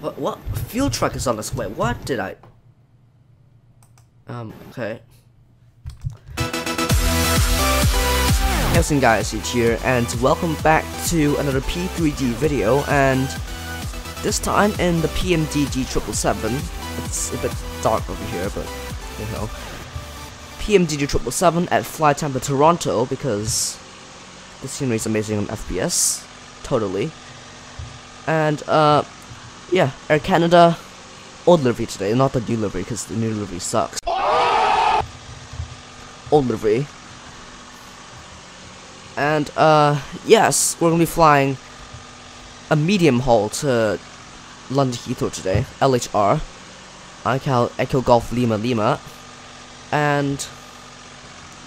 What? Fuel truck is on its way. What did I? Okay. Hey guys, it's here, and welcome back to another P3D video, and this time in the PMDG 777. It's a bit dark over here, but you know. PMDG 777 at FlyTampa Toronto, because the scenery is amazing on FPS. Totally. And, yeah, Air Canada, old livery today, not the new livery, because the new livery sucks. Old livery. And, yes, we're gonna be flying a medium haul to London Heathrow today, LHR, Echo Golf Lima Lima, and,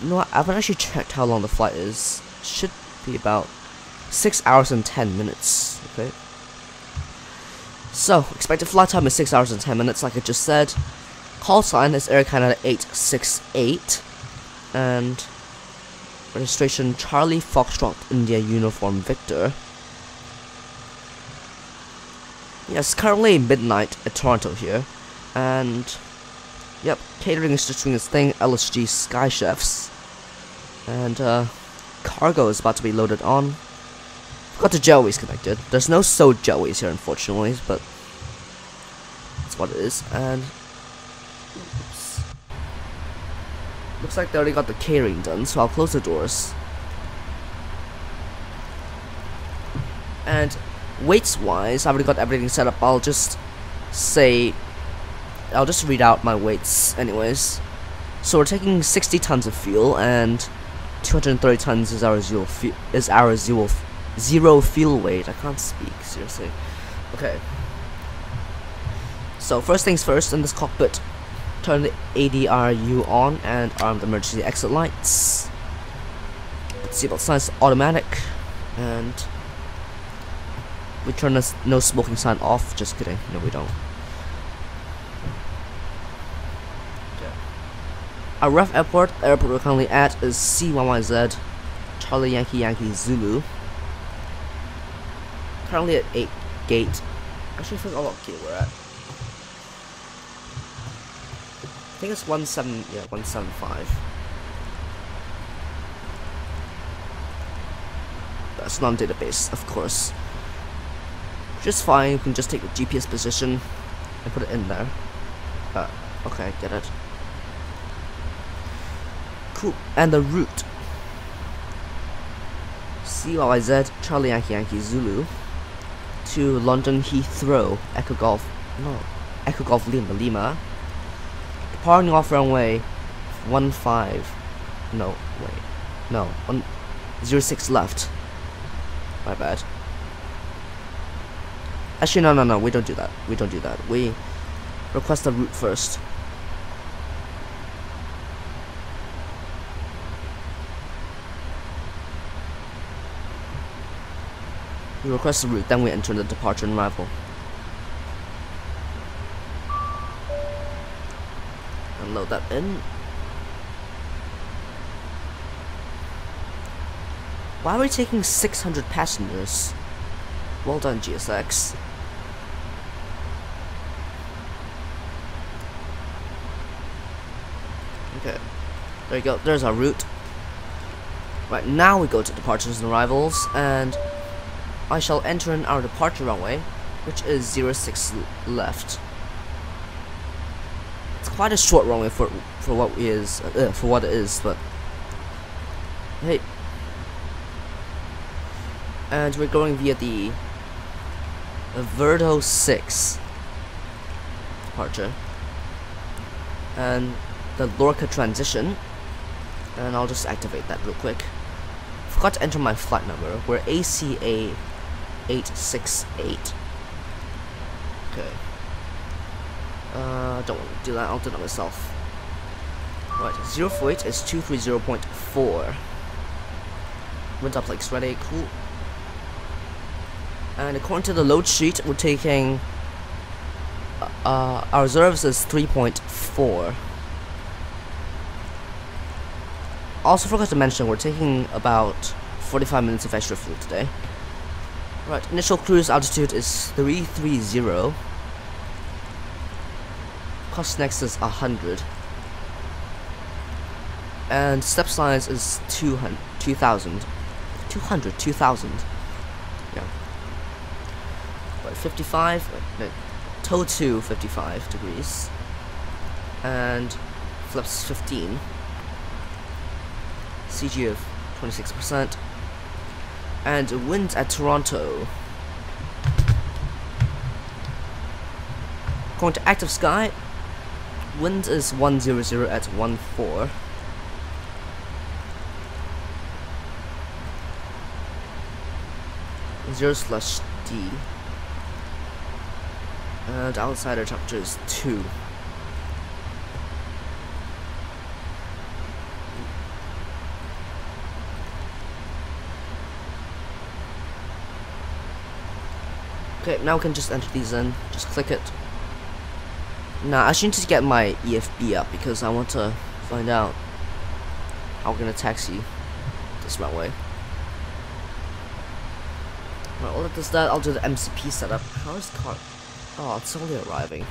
you know what, I haven't actually checked how long the flight is. Should be about 6 hours and 10 minutes, okay? So, expected flight time is 6 hours and 10 minutes, like I just said. Call sign is Air Canada 868, and registration Charlie Foxtrot India Uniform Victor. Yes, currently midnight at Toronto here, and yep, catering is just doing its thing. LSG Sky Chefs, and cargo is about to be loaded on. Got the Joey's connected. There's no So Joey's here, unfortunately, but that's what it is. And oops. Looks like they already got the catering done, so I'll close the doors. And weights-wise, I've already got everything set up. I'll just read out my weights, anyways. So we're taking 60 tons of fuel, and 230 tons is our zero fuel weight. I can't speak, seriously. Okay. So first things first, in this cockpit, turn the ADRU on and arm the emergency exit lights. Seatbelt signs automatic, and we turn the no smoking sign off. Just kidding, no we don't. Okay. Our rough airport we're currently at is CYYZ, Charlie Yankee Yankee Zulu. Currently at 8 gate. Actually, I forgot what gate we're at. I think it's 175. That's not a database, of course. Just fine. You can just take the GPS position and put it in there. Okay, get it. Cool. And the route: CYYZ, Charlie Yankee Yankee Zulu, to London Heathrow, Echo Golf Lima Lima, departing off runway 06 left. My bad. Actually, no, we don't do that. We request the route first. We request the route, then we enter the departure and arrival. And load that in. Why are we taking 600 passengers? Well done, GSX. Okay, there you go, there's our route. Right, now we go to departures and arrivals, and I shall enter in our departure runway, which is 06 left. It's quite a short runway for what it is, but hey. And we're going via the Verdo 6 departure and the Lorca transition, and I'll just activate that real quick. Forgot to enter my flight number. We're ACA 868. Okay. Don't want to do that. I'll do that myself. Right. 0 weight is 230.4. Wind up like ready. Cool. And according to the load sheet, we're taking our reserves is 3.4. Also forgot to mention, we're taking about 45 minutes of extra fuel today. Right, initial cruise altitude is 330. Cost next is 100. And step size is 2,000. 2,000. Yeah. But 55, no, Tobu 55 degrees. And flips 15. CG of 26%. And wind at Toronto. Going to active sky. Wind is 100 at 14. 0/D. And outsider temperature is 2. Okay, now we can just enter these in. Just click it. Now, I should need to get my EFB up because I want to find out how we're gonna taxi this runway. Right, while it does that, I'll do the MCP setup. How is the car? Oh, it's only arriving.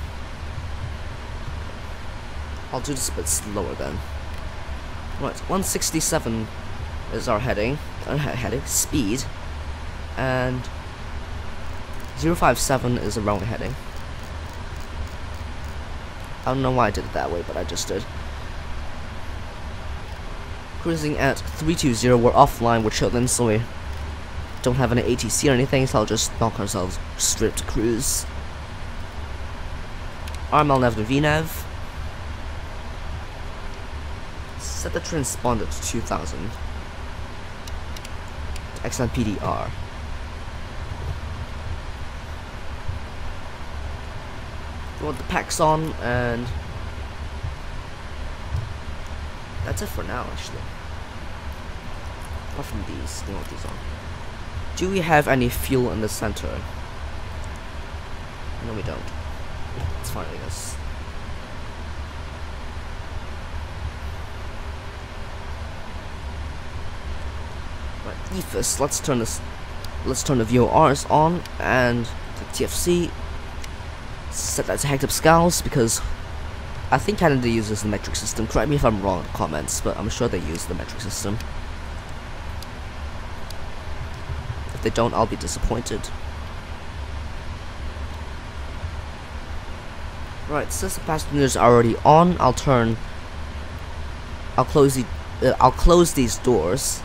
I'll do this a bit slower then. Right, 167 is our heading. Speed. And 057 is a runway heading. I don't know why I did it that way, but I just did. Cruising at 320, we're offline, we're chilling, so we don't have any ATC or anything, so I'll just knock ourselves straight to cruise. RML nav to VNav. Set the transponder to 2000. Excellent PDR. We want the packs on, and that's it for now, actually. Apart from these, we want these on. Do we have any fuel in the center? No, we don't. It's fine, I guess. Right, EFIS, let's turn the VORs on, and the TFC. Set that to Hectop Scowls because I think Canada uses the metric system. Correct me if I'm wrong in the comments, but I'm sure they use the metric system. If they don't, I'll be disappointed. Right, since the passengers are already on, I'll close these doors.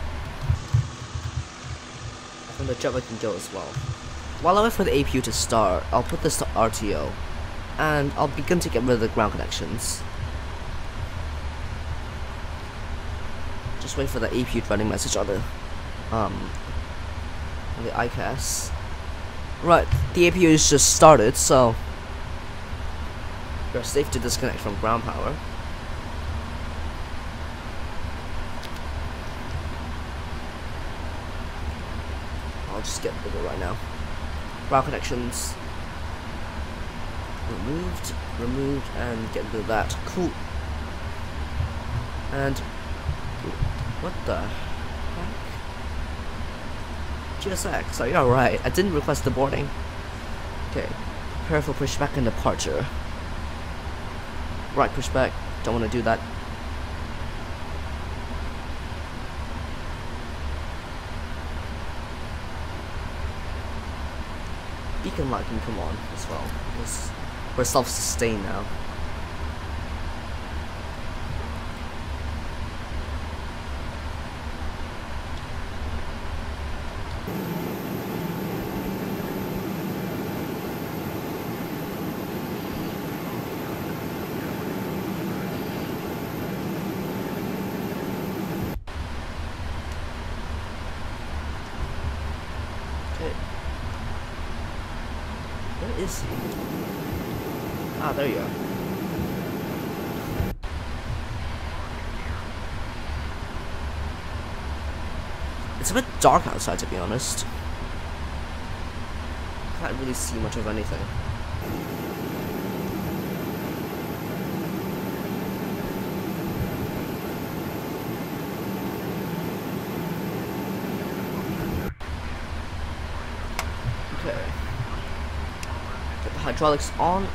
And the jet can go as well. While I wait for the APU to start, I'll put this to RTO, and I'll begin to get rid of the ground connections. Just wait for the APU running message on the ICAS. Right, the APU is just started, so you're safe to disconnect from ground power. I'll just get bigger right now. Ground connections removed, and get rid of that. Cool. And what the heck? GSX, are you alright? I didn't request the boarding. Okay, prepare for pushback and departure. Right, pushback. Don't want to do that. Beacon light can come on as well, because we're self-sustained now. Okay. Where is he? Ah, there you are. It's a bit dark outside, to be honest. Can't really see much of anything. Okay. Get the hydraulics on.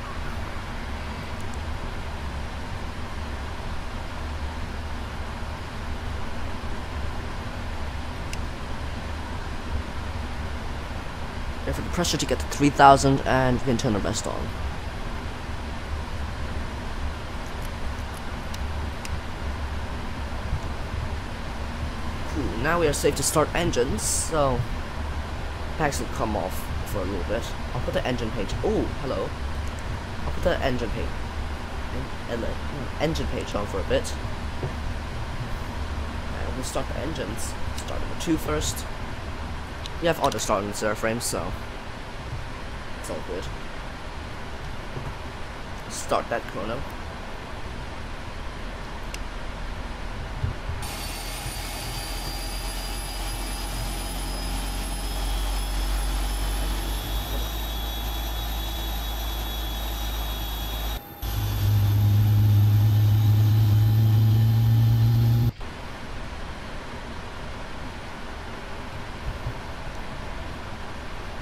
pressure to get to 3,000 and we can turn the rest on. Cool, now we are safe to start engines, so packs will come off for a little bit. I'll put the engine page. Oh, hello. I'll put the engine page on for a bit. And we'll start the engines. Start number 2 first. We have auto start on the airframe, so it's all good. Start that chrono.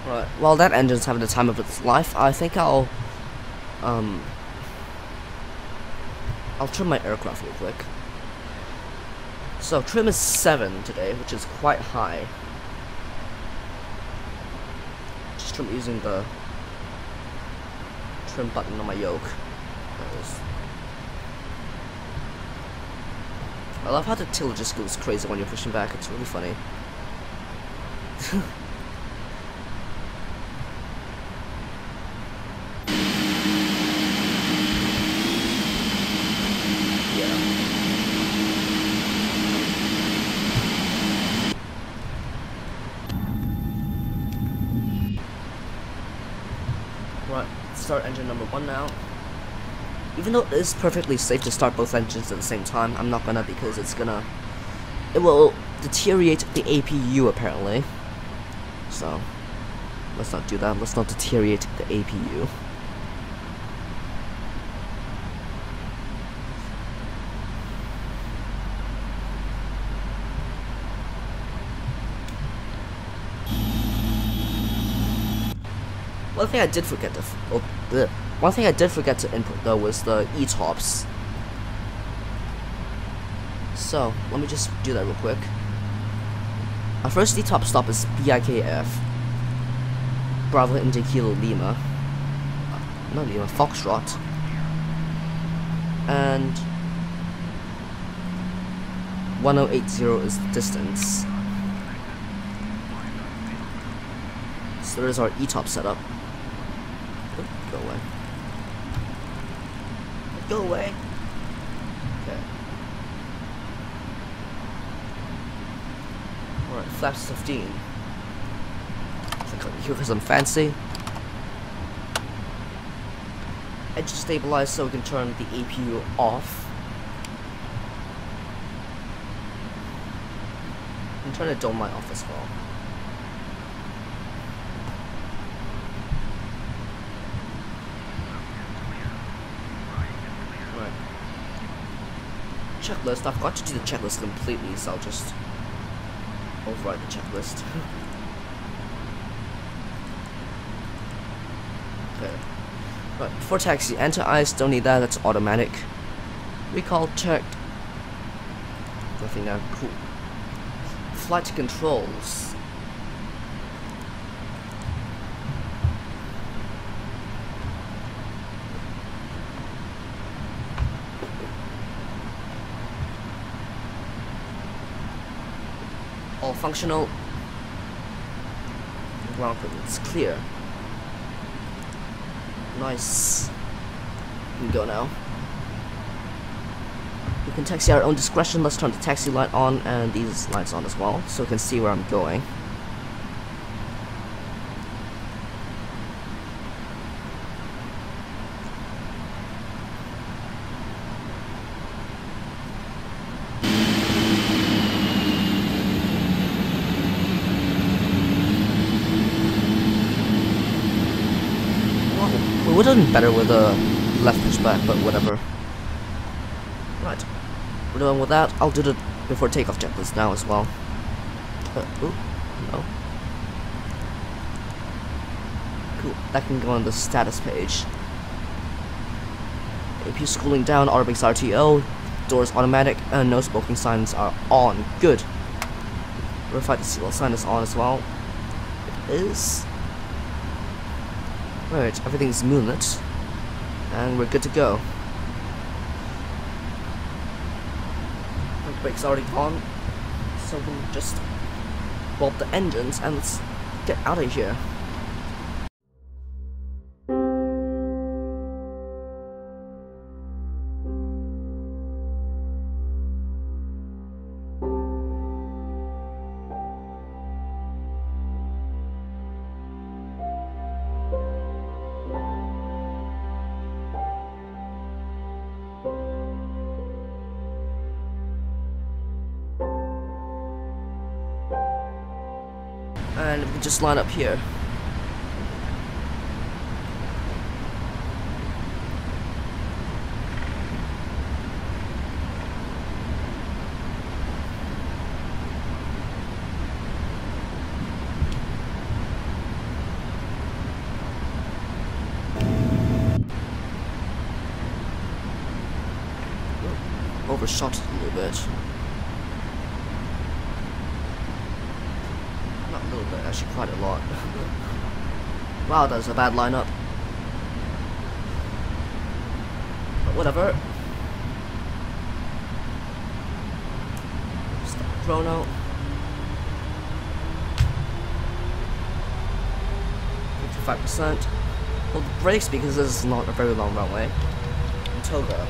Right, while that engine's having the time of its life, I think I'll trim my aircraft real quick. So trim is 7 today, which is quite high. Just trim using the trim button on my yoke. I love how the tilt just goes crazy when you're pushing back. It's really funny. Right, start engine number 1 now. Even though it is perfectly safe to start both engines at the same time, I'm not gonna, because it will deteriorate the APU apparently. So let's not do that. Let's not deteriorate the APU. One thing I did forget to input though was the ETOPS. So let me just do that real quick. Our first ETOP stop is BIKF, Bravo India Kilo Lima, not Lima, Foxtrot, and 1080 is the distance. So there's our ETOP setup. Go away. Go away. Okay. Alright, flaps 15. Click on here because I'm fancy. Edge stabilize so we can turn the APU off. And turn the dome light off as well. Checklist. I forgot to do the checklist completely, so I'll just override the checklist. Okay. Right, before taxi, anti-ice, don't need that, that's automatic. Recall checked. Nothing now, cool. Flight controls. All functional. Ground it's clear. Nice. We can go now. We can taxi at our own discretion. Let's turn the taxi light on and these lights on as well, so we can see where I'm going. We would have done better with a left pushback, but whatever. Right, we're done with that. I'll do the before takeoff checklist now as well. Ooh, no. Cool, that can go on the status page. APU cooling down, Orbx RTO, doors automatic, and no smoking signs are on. Good. Verify the seatbelt sign is on as well. It is. Right, everything's moonlit, and we're good to go. The brake's already on, so we'll just roll up the engines and let's get out of here. And we just line up here. Overshot a little bit. Not a little bit, actually quite a lot. Wow, that's a bad lineup. But whatever. Start chrono. 55%. Hold the brakes because this is not a very long runway. And Tobu.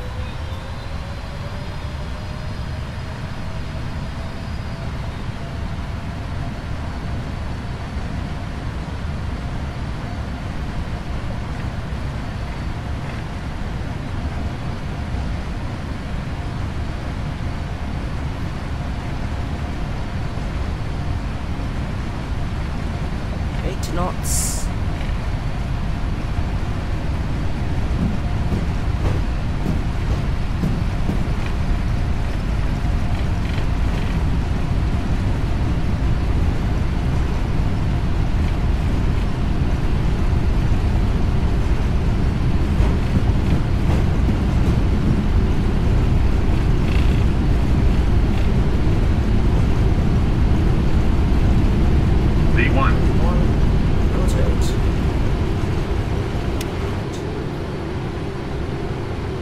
Knots.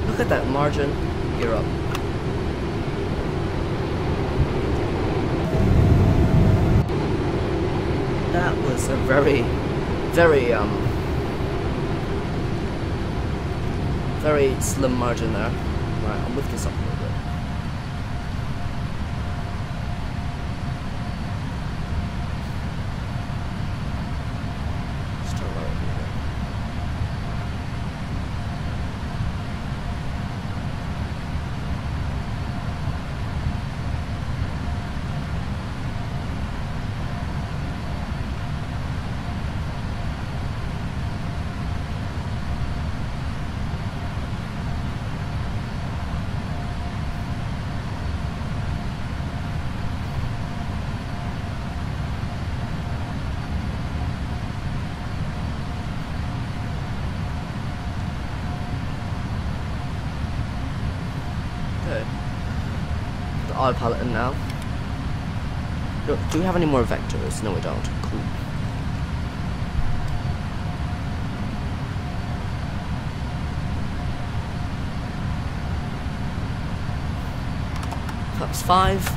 Look at that margin. You're up. That was a very slim margin there. Right, I'll move this up a little bit. Let's turn right over here. The autopilot in now. Do we have any more vectors? No, we don't. Cool. Flaps 5.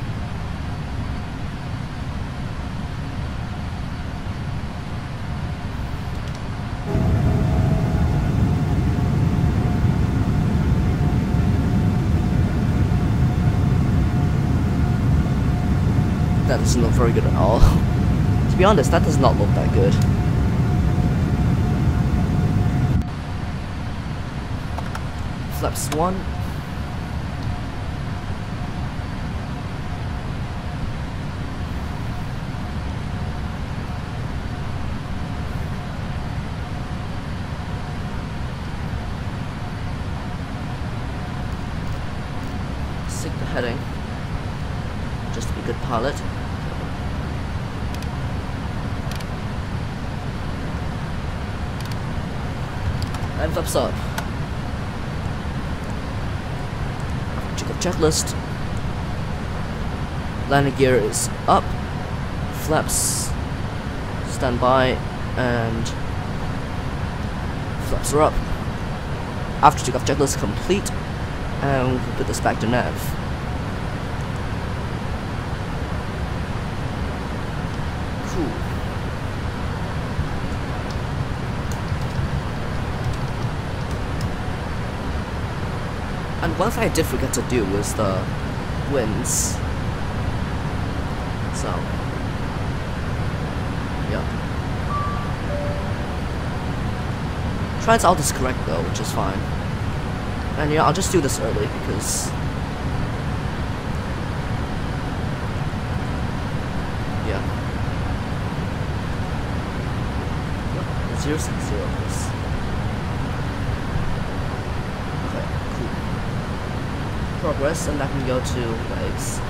That doesn't look very good at all. To be honest, that does not look that good. Flaps 1. Sig the heading. Just to be a good pilot. And flaps up. Check the checklist. Landing gear is up. Flaps stand by, and Flaps are up. After takeoff checklist complete, and we'll put this back to nav. Cool. And one thing I did forget to do was the winds. So, yeah. Trying to all this correct though, which is fine. And yeah, I'll just do this early because yeah. Yep, 060 this. Okay, cool. Progress, and I can go to waves.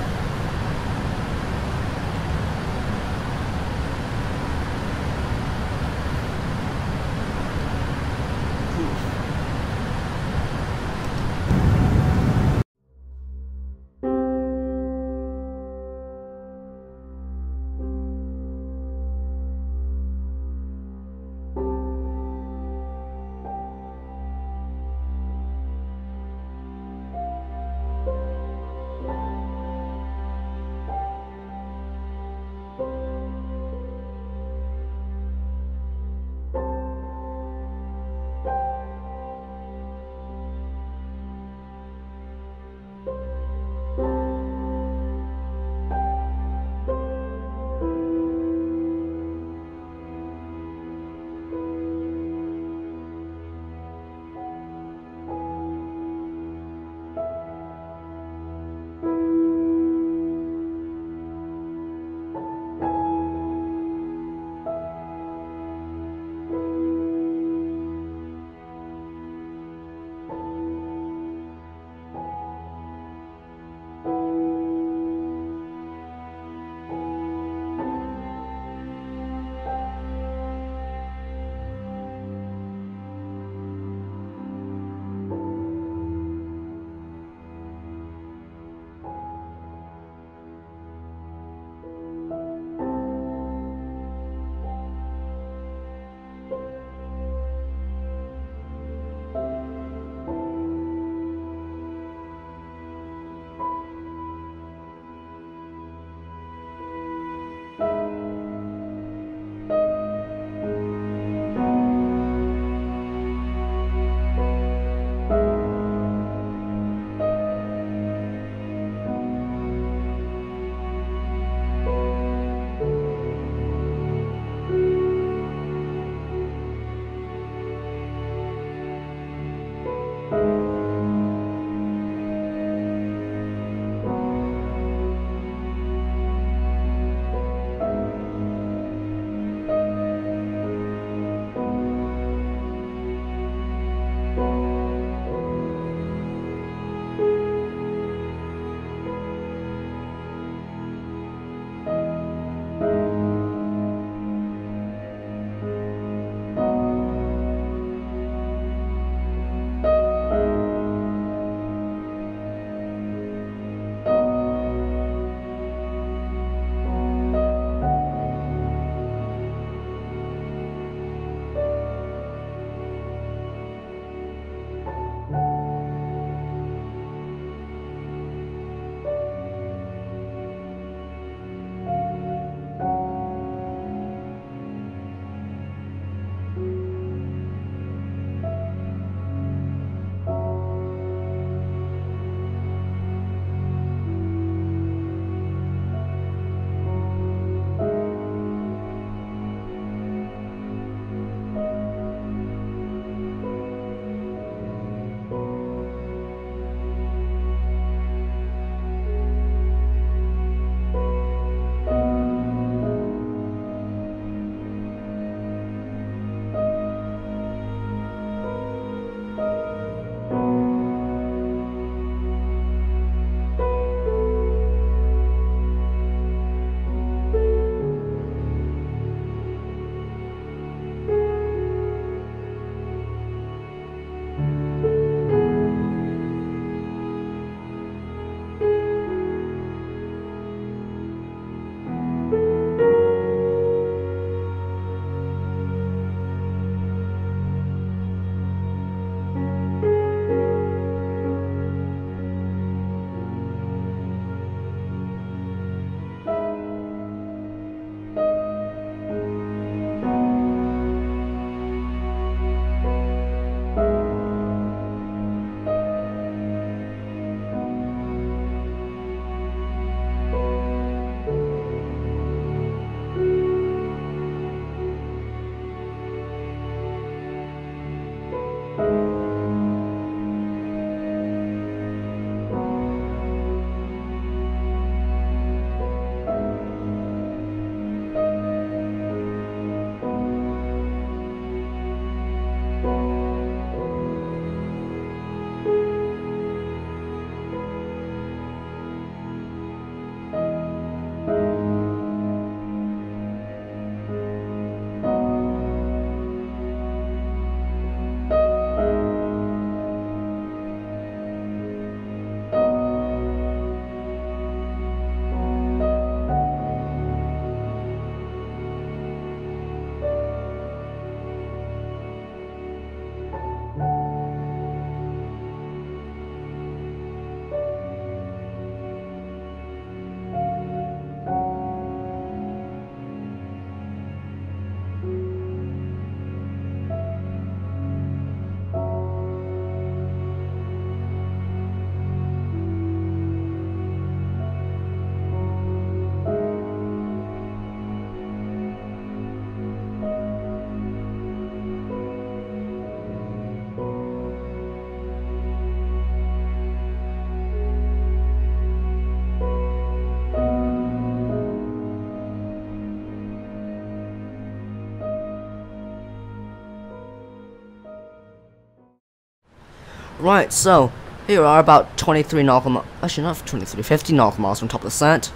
Right, so here we are about 23 nautical miles, actually not 23, 50 nautical miles from top of the descent.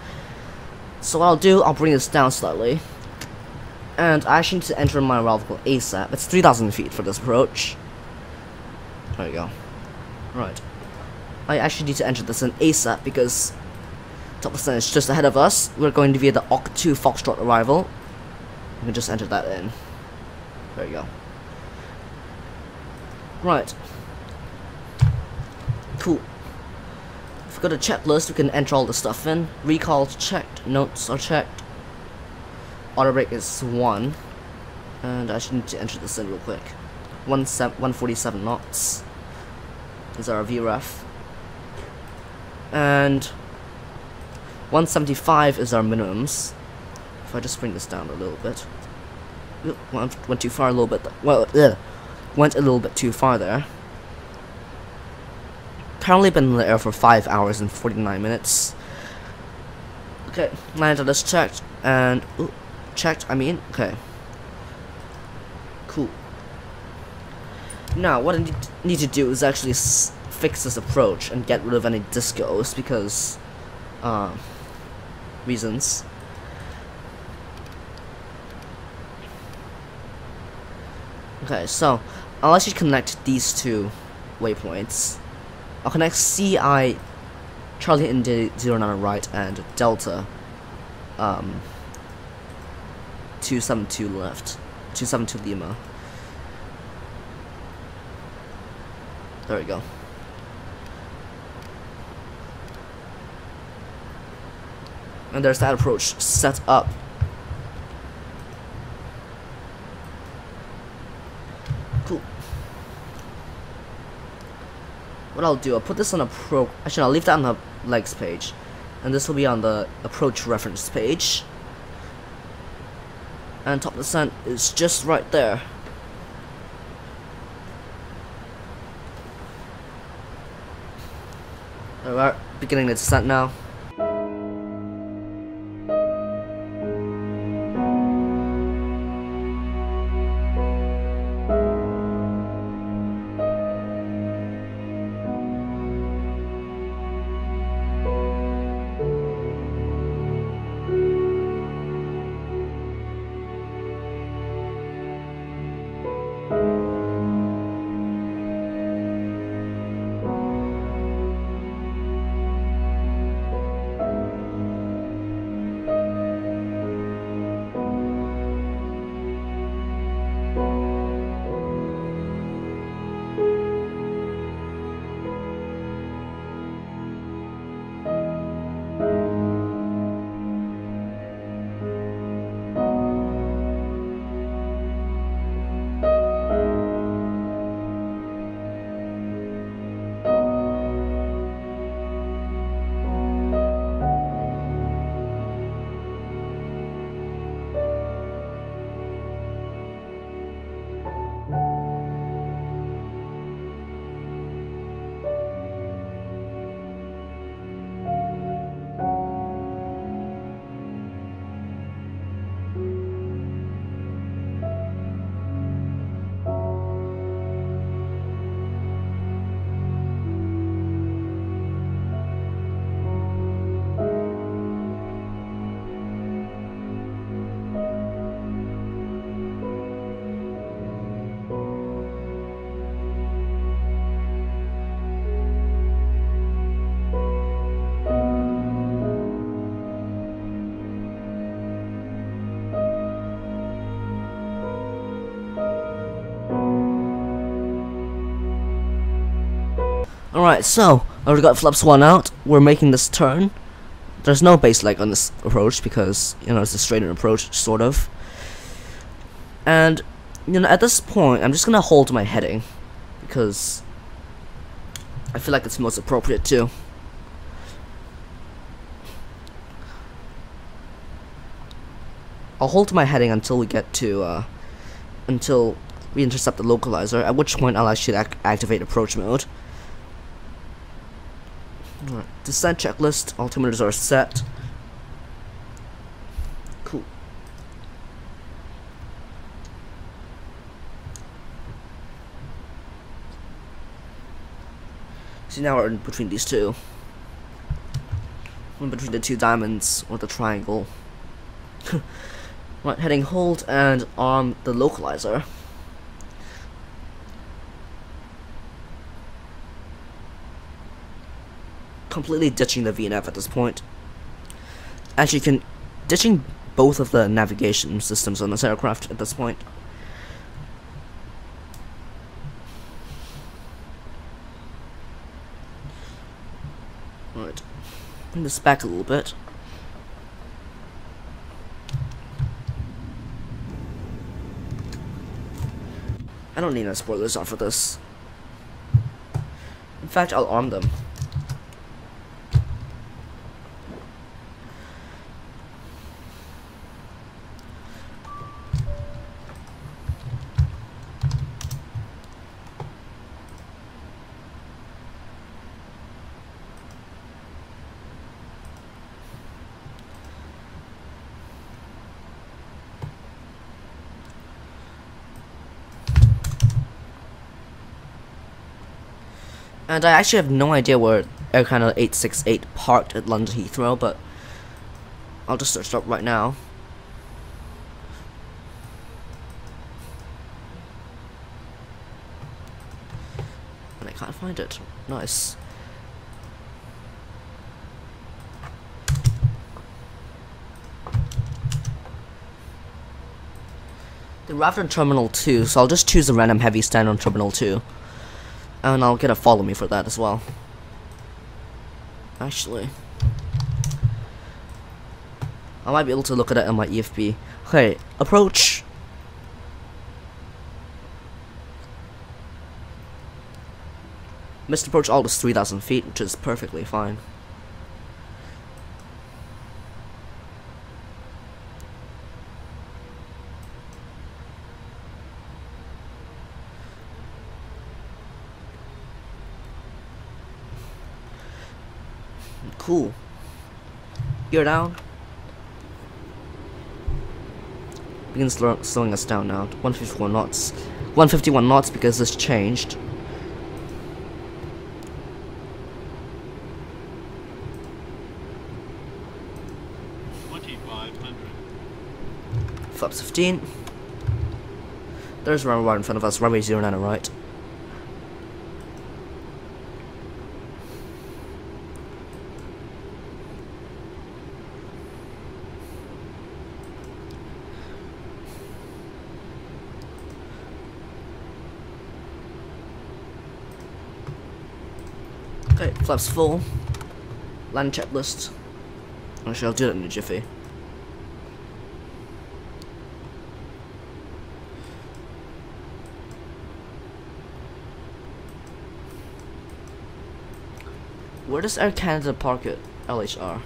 So what I'll do, I'll bring this down slightly. And I actually need to enter my arrival call ASAP. It's 3,000 feet for this approach. There you go. Right. I actually need to enter this in ASAP because top of the descent is just ahead of us. We're going to be at the OC2 Foxtrot arrival. We can just enter that in. There you go. Right. Cool. If we go to checklist, we can enter all the stuff in. Recalls checked, notes are checked. Auto brake is 1. And I should need to enter this in real quick. 147 knots is our VREF. And 175 is our minimums. If I just bring this down a little bit. Went too far a little bit. Well, went a little bit too far there. Currently been in the air for 5 hours and 49 minutes. Okay, landed is checked and okay. Cool. Now what I need to do is actually fix this approach and get rid of any discos because reasons. Okay, so I'll actually connect these two waypoints. I'll connect CI Charlie India 09 right and Delta 272 left. 272 Lima. There we go. And there's that approach set up. Cool. What I'll do, I'll put this on a actually I'll leave that on the legs page. And this will be on the approach reference page. And top of the descent is just right there. There we are, beginning the descent now. Alright, so I've got flaps 1 out. We're making this turn. There's no base leg on this approach because, you know, it's a straighter approach, sort of. And, you know, at this point, I'm just gonna hold my heading because I feel like it's most appropriate too. I'll hold my heading until we get to, until we intercept the localizer, at which point I'll actually activate approach mode. Alright, descent checklist, altimeters are set. Cool. So now we're in between these two. In between the two diamonds or the triangle. Right, heading hold and on the localizer. Completely ditching the VNAV at this point. Actually, ditching both of the navigation systems on this aircraft at this point. Right, bring this back a little bit. I don't need no spoilers on for this. In fact, I'll arm them. And I actually have no idea where Aircana 868 parked at London Heathrow, but I'll just search it up right now. And I can't find it. Nice. They arrived on Terminal 2, so I'll just choose a random heavy stand on Terminal 2. And I'll get a follow me for that as well. Actually, I might be able to look at it on my EFB. Okay, approach. Missed approach alt is 3,000 feet, which is perfectly fine. Cool. Gear down. Begin slowing us down now. 151 knots. 151 knots because this changed. Flaps 15. There's runway right in front of us. Runway 09 right. Okay, flaps full. Land checklist. Actually, I'll do that in a jiffy. Where does Air Canada park at LHR?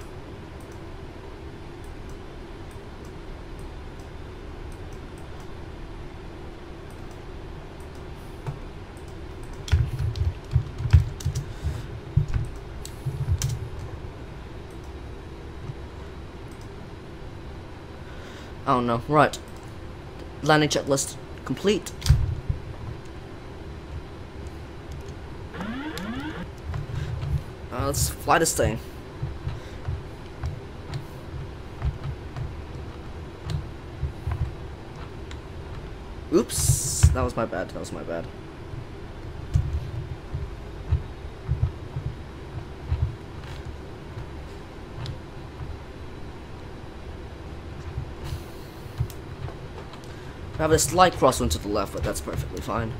I don't know. Right. Landing checklist complete. Let's fly this thing. Oops. That was my bad. That was my bad. I have a slight crosswind to the left, but that's perfectly fine.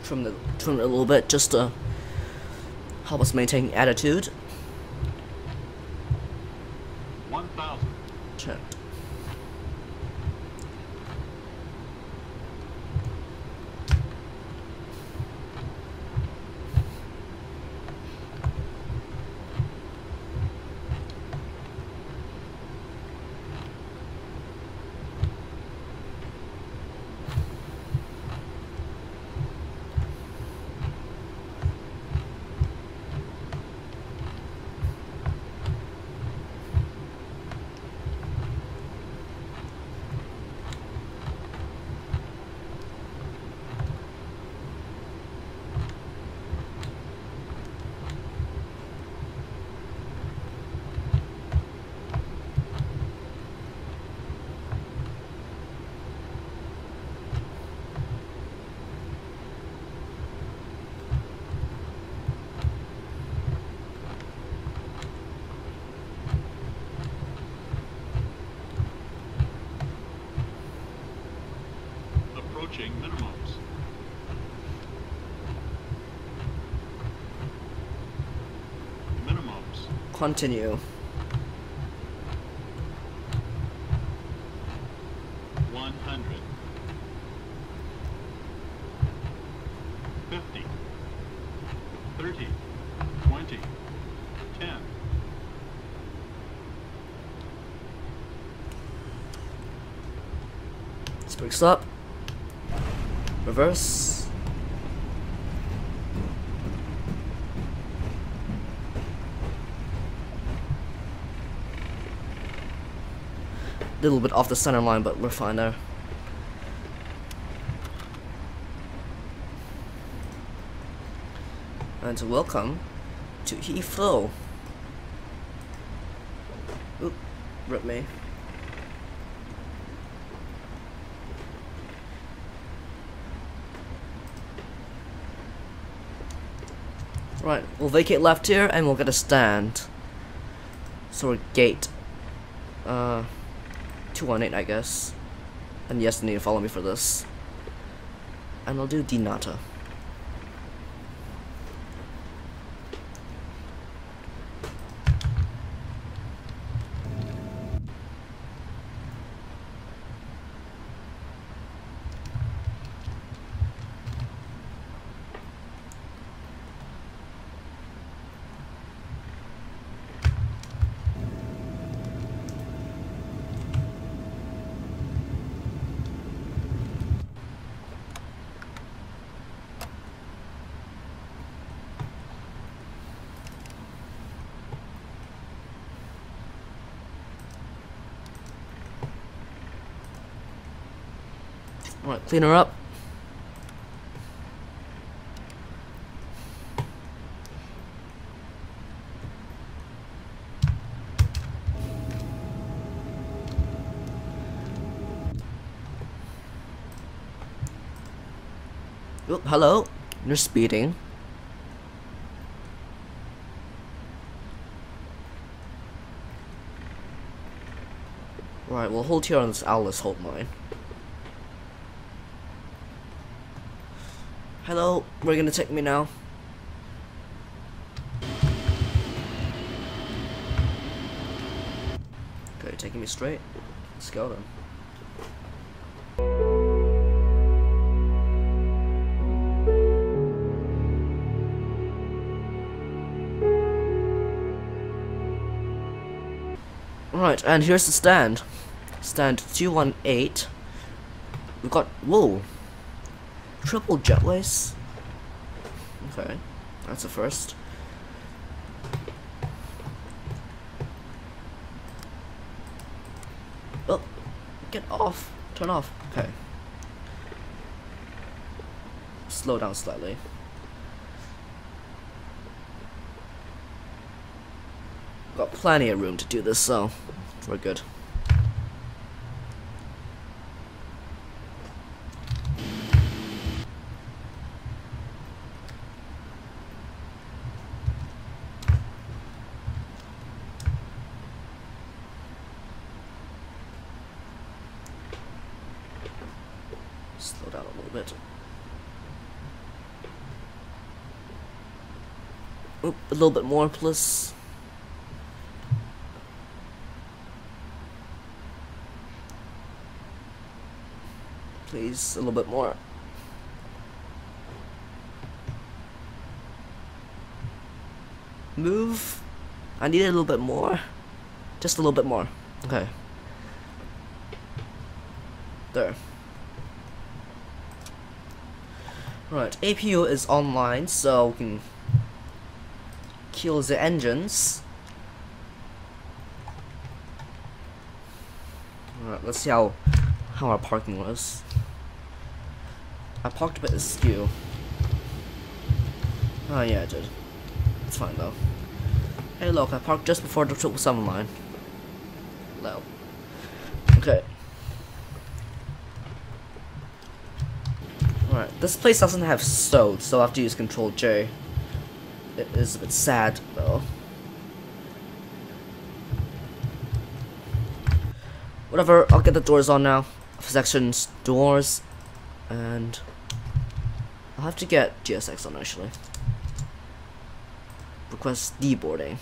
Trim it a little bit just to help us maintain attitude. 1,000. Checked. Approaching minimums. Minimums. Continue. 100. 50. 30. 20. 10. Brakes up. Reverse. Little bit off the center line, but we're fine there. And welcome to Heathrow. Oop, rip me. Right, we'll vacate left here and we'll get a stand. So we're gate 218, I guess. And yes, you need to follow me for this. And I'll do Dinata. Alright, clean her up. Oop, hello. You're speeding. Right, we'll hold here on this Alice hold line. Hello, we're gonna take me now. Okay, taking me straight. Let's go then. Right, and here's the stand. Stand 218. We've got, whoa, triple jetways. Okay, that's a first. Oh, get off. Turn off. Okay. Slow down slightly. Got plenty of room to do this, so we're good. Slow down a little bit. Oop, a little bit more, please. Please, a little bit more. Move. I need a little bit more. Just a little bit more. Okay. There. Right, APU is online, so we can kill the engines. Alright, let's see how our parking was. I parked a bit askew. Oh yeah, I did. It's fine though. Hey look, I parked just before the 777 line. Low. Okay. Alright, this place doesn't have SOD, so I have to use Control J. It is a bit sad though. Whatever, I'll get the doors on now. Sections, doors. And I'll have to get GSX on actually. Request deboarding.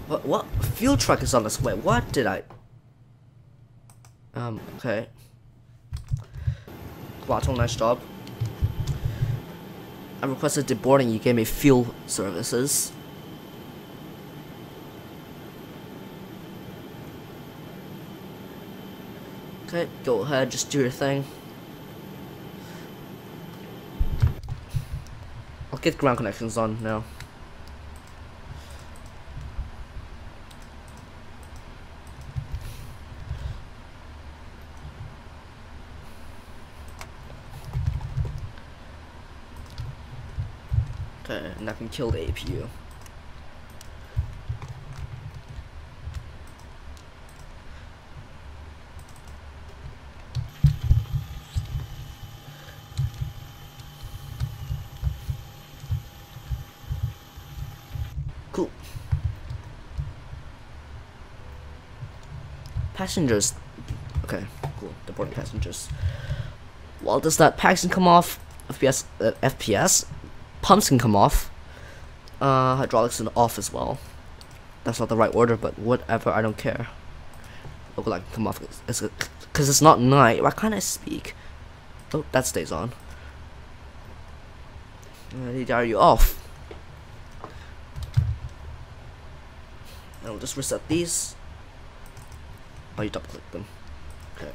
What? Fuel truck is on its way. What did I? Okay. Quattro, nice job. I requested deboarding. You gave me fuel services. Okay, go ahead, just do your thing. I'll get ground connections on now. Okay, and I can kill the APU. Cool. Passengers. Okay, cool. The boarding passengers. Well, does that packs can come off? FPS. Pumps can come off. Hydraulics can off as well. That's not the right order, but whatever. I don't care. Look like come off because it's not night. Why can't I speak? Oh, that stays on. Are you off? I'll just reset these. Oh, you double click them. Okay.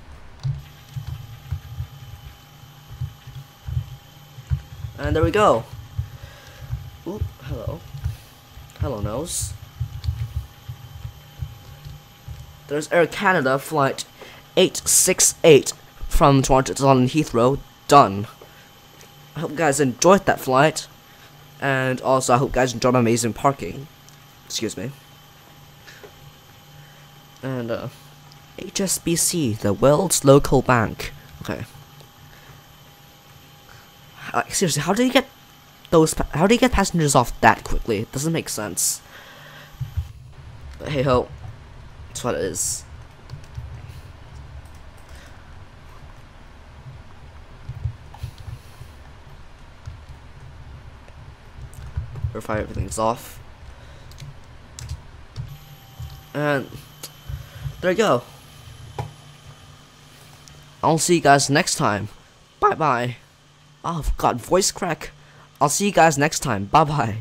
And there we go. Ooh, hello. Hello, nose. There's Air Canada flight 868 from Toronto to London Heathrow. Done. I hope you guys enjoyed that flight. And also, I hope you guys enjoyed my amazing parking. Excuse me. And, HSBC, the world's local bank. Okay. Seriously, how do you get how do you get passengers off that quickly? It doesn't make sense. But hey ho, that's what it is. Verify everything's off. And there you go. I'll see you guys next time. Bye bye. Oh, God, voice crack. I'll see you guys next time. Bye bye.